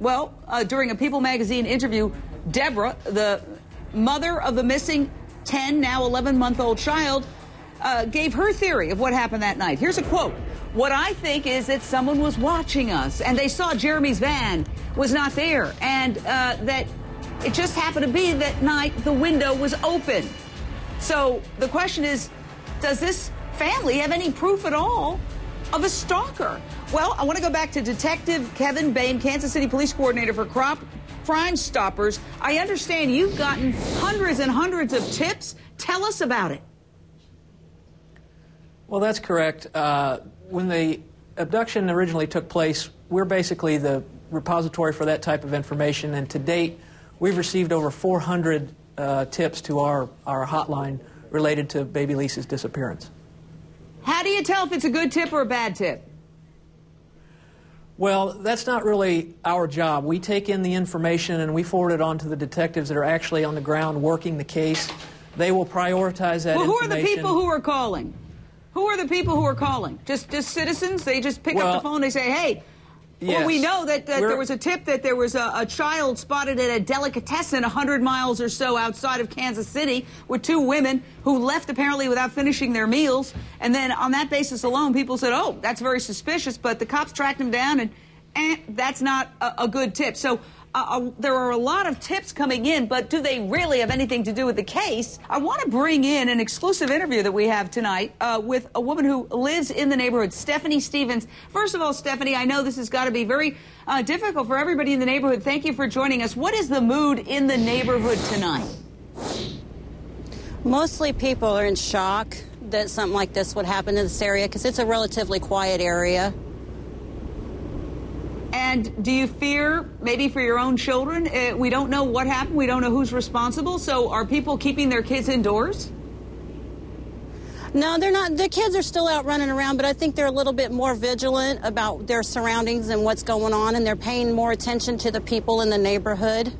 Well, during a People magazine interview, Deborah, the mother of the missing 10, now 11-month-old child, gave her theory of what happened that night. Here's a quote. "What I think is that someone was watching us, and they saw Jeremy's van was not there, and that it just happened to be that night the window was open." So the question is, does this family have any proof at all of a stalker? Well, I want to go back to Detective Kevin Bain, Kansas City Police Coordinator for Crime Stoppers. I understand you've gotten hundreds and hundreds of tips. Tell us about it. Well, that's correct. When the abduction originally took place, we're basically the repository for that type of information, and to date, we've received over 400 tips to our hotline related to baby Lisa's disappearance. How do you tell if it's a good tip or a bad tip? Well, that's not really our job. We take in the information and we forward it on to the detectives that are actually on the ground working the case. They will prioritize that information. Who are the people who are calling? Who are the people who are calling? Just citizens? They just pick up the phone and they say, hey. Yes. Well, we know that there was a tip that there was a child spotted at a delicatessen 100 miles or so outside of Kansas City with 2 women who left apparently without finishing their meals. And then on that basis alone, people said, oh, that's very suspicious. But the cops tracked them down, and that's not a good tip. So there are a lot of tips coming in, but do they really have anything to do with the case? I want to bring in an exclusive interview that we have tonight with a woman who lives in the neighborhood, Stephanie Stevens. First of all, Stephanie, I know this has got to be very difficult for everybody in the neighborhood. Thank you for joining us. What is the mood in the neighborhood tonight? Mostly people are in shock that something like this would happen in this area because it's a relatively quiet area. And do you fear, maybe for your own children? We don't know what happened. We don't know who's responsible. So are people keeping their kids indoors? No, they're not. The kids are still out running around, but I think they're a little bit more vigilant about their surroundings and what's going on, and they're paying more attention to the people in the neighborhood.